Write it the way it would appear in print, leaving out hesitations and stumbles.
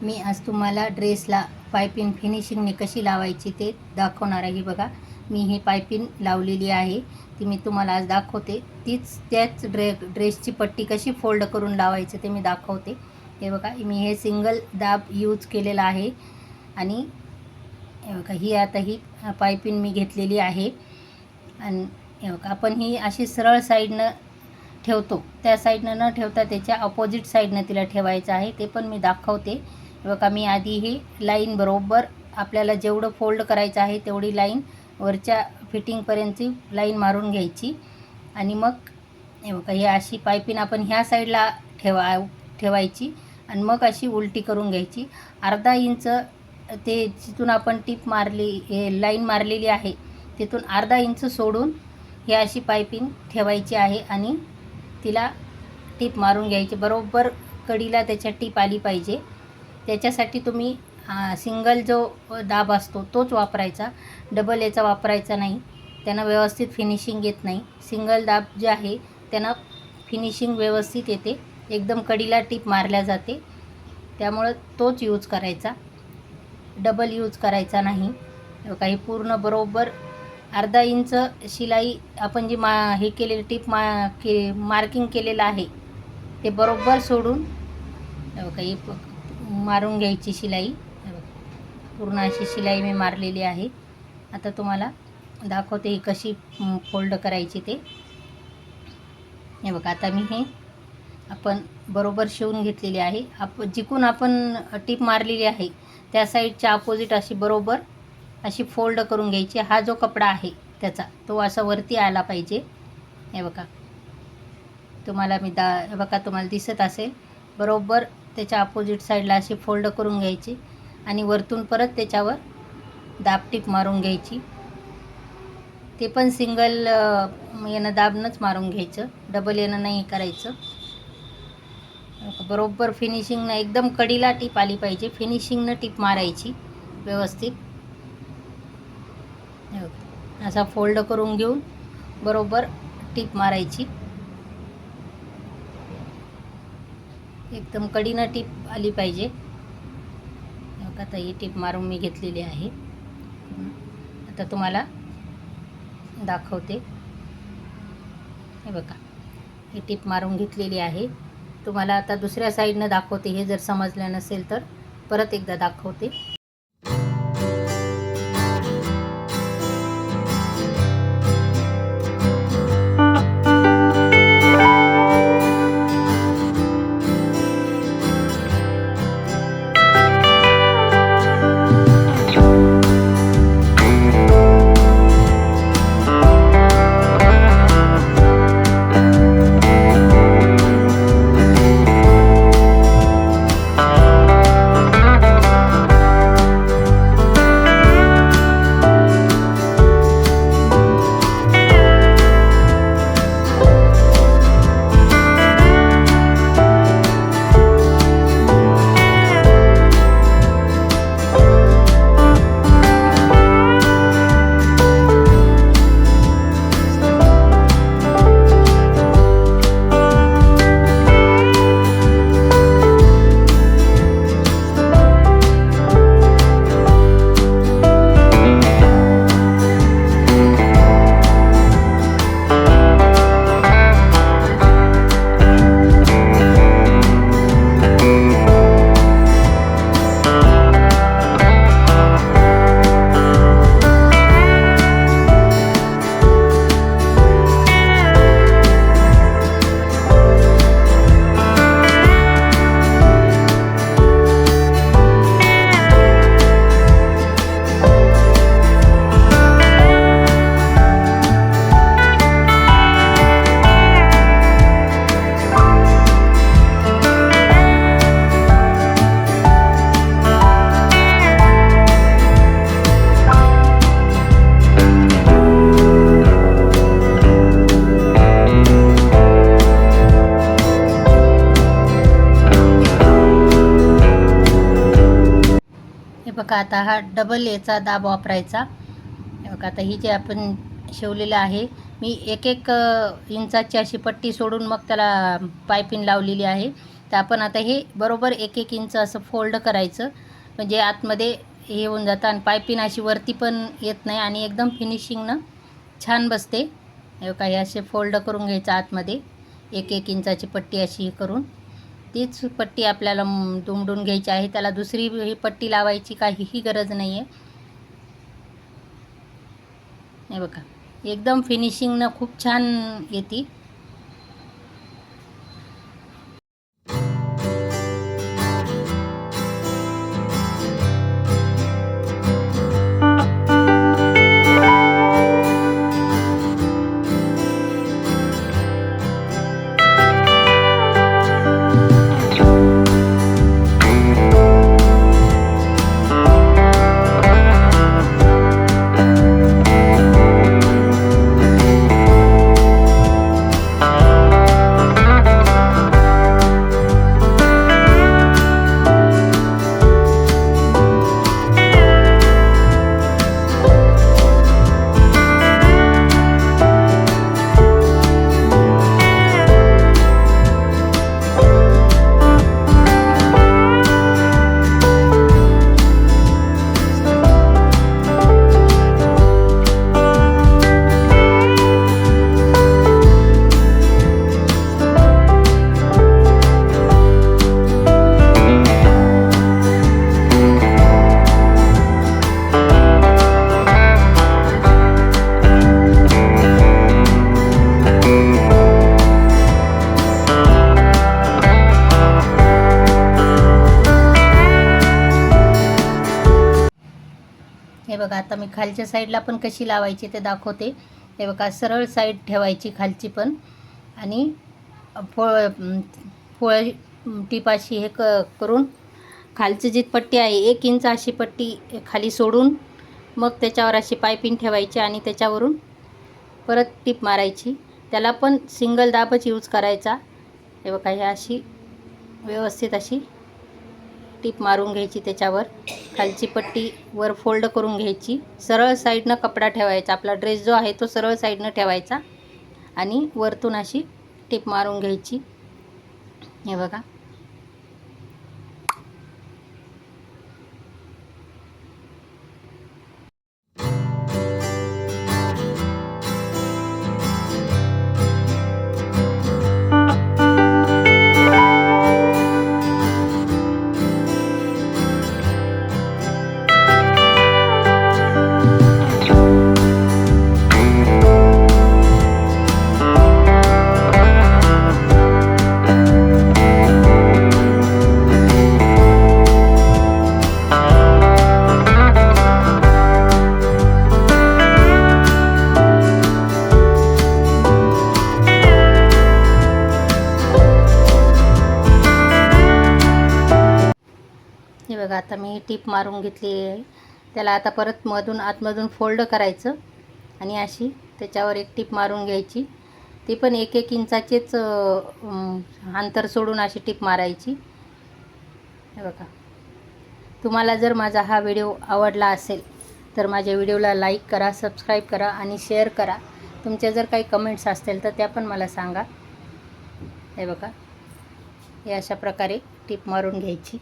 मी आज तुम्हाला ड्रेसला पायपिंग फिनिशिंगने कशी लावायची ते दाखवणार आहे. बघा, मी ही पायपिंग लावलेली आहे, ती मी तुम्हाला आज दाखवते. त्याच ड्रेसची पट्टी कशी फोल्ड करून लावायचं ते मी दाखवते. हे बघा, मी हे सिंगल दाब यूज केलेला आहे आणि हे बघा, ही पायपिंग मी घेतलेली आहे. आणि हे बघा, आपण ही अशी सरळ साईडनं ठेवतो, त्या साईडनं न ठेवता त्याच्या अपोजिट साईडनं तिला ठेवायचं आहे, ते पण मी दाखवते. बघा, मी आधी ही लाईन बरोबर आपल्याला जेवढं फोल्ड करायचं आहे तेवढी लाईन वरच्या फिटिंगपर्यंतची लाईन मारून घ्यायची आणि मग हे बघा, ही अशी पायपिंग आपण ह्या साईडला ठेवायची आणि मग अशी उलटी करून घ्यायची. अर्धा इंच ते जिथून आपण टिप मारली, हे लाईन मारलेली आहे, तिथून अर्धा इंच सोडून ही अशी पायपिंग ठेवायची आहे आणि तिला टिप मारून घ्यायची. बरोबर कडीला त्याच्या टिप आली पाहिजे. त्याच्यासाठी तुम्ही सिंगल जो दाब असतो तोच वापरायचा, डबल याचा वापरायचा नाही, त्यानं व्यवस्थित फिनिशिंग येत नाही. सिंगल दाब जे आहे त्यानं फिनिशिंग व्यवस्थित येते, एकदम कडीला टिप मारल्या जाते, त्यामुळं तोच यूज करायचा, डबल यूज करायचा नाही. काही पूर्ण बरोबर अर्धा इंच शिलाई आपण जी हे केलेली टिप मार्किंग केलेलं आहे ते बरोबर सोडून काही मारून घ्यायची शिलाई. पूर्ण अशी शिलाई मी मारलेली आहे. आता तुम्हाला दाखवते ही कशी फोल्ड करायची ते. हे बघा, आता मी हे आपण बरोबर शिवून घेतलेली आहे. जिकून आपण टिप मारलेली आहे त्या साईडच्या अपोजिट अशी बरोबर अशी फोल्ड करून घ्यायची. हा जो कपडा आहे त्याचा तो असा वरती आला पाहिजे. हे बघा, तुम्हाला हे बघा, तुम्हाला दिसत असेल, बरोबर त्याच्या अपोजिट साईडला अशी फोल्ड करून घ्यायची आणि वरतून परत त्याच्यावर दाबटीप मारून घ्यायची. ते पण सिंगल यानं दाबनंच मारून घ्यायचं, डबल यानं नाही करायचं. बरोबर फिनिशिंगनं एकदम कडीला टीप आली पाहिजे, फिनिशिंगनं टीप मारायची व्यवस्थित. असा फोल्ड करून घेऊन बरोबर टीप मारायची, एकदम कडीनं टीप आली पाहिजे. आता ही टीप मारून मी घेतलेली आहे. आता तुम्हाला दाखवते. हे बघा, ही टीप मारून घेतलेली आहे. तुम्हाला आता दुसऱ्या साईडनं दाखवते. हे जर समजलं नसेल तर परत एकदा दाखवते. बघा, आता हा डबल याचा दाब वापरायचा. बघा, आता ही जे आपण शिवलेलं आहे, मी एक इंचाची अशी पट्टी सोडून मग त्याला पायपिंग लावलेली आहे. तर आपण आता हे बरोबर 1-1 इंच असं फोल्ड करायचं, म्हणजे आतमध्ये हे होऊन जातं आणि पायपिंग अशी वरती पण येत नाही आणि एकदम फिनिशिंगनं छान बसते. हे काही असे फोल्ड करून घ्यायचं आतमध्ये 1-1 इंचाची पट्टी अशी हे करून, तीच पट्टी आपल्याला दुमडून घ्यायची आहे. त्याला दुसरी ही पट्टी लावायची काहीही गरज नाही आहे. हे बघा एकदम फिनिशिंगनं खूप छान येते. हे बघा आता मी खालच्या साईडला पण कशी लावायची ते दाखवते. हे बघा सरळ साईड ठेवायची खालची पण, आणि फोळ टिपाशी हे करून खालची जी पट्टी आहे 1 इंच अशी पट्टी खाली सोडून मग त्याच्यावर अशी पायपिंग ठेवायची आणि त्याच्यावरून परत टीप मारायची. त्याला पण सिंगल दाबच यूज करायचा. हे बघा हे अशी व्यवस्थित अशी टीप मारून घ्यायची, त्याच्यावर खालची पट्टी वर फोल्ड करून घ्यायची. सरळ साईडनं कपडा ठेवायचा, आपला ड्रेस जो आहे तो सरळ साईडनं ठेवायचा आणि वरतून अशी टीप मारून घ्यायची. हे बघा आता मी टीप मारून घेतली आहे. त्याला आता परत मधून आतमधून फोल्ड करायचं आणि अशी त्याच्यावर एक टीप मारून घ्यायची. ती पण 1-1 इंचाचेच अंतर सोडून अशी टीप मारायची. हे बघा, तुम्हाला जर माझा हा व्हिडिओ आवडला असेल तर माझ्या व्हिडिओला लाईक करा, सबस्क्राईब करा आणि शेअर करा. तुमच्या जर काही कमेंट्स असतील तर त्या पण मला सांगा. हे बघा हे अशा प्रकारे टीप मारून घ्यायची.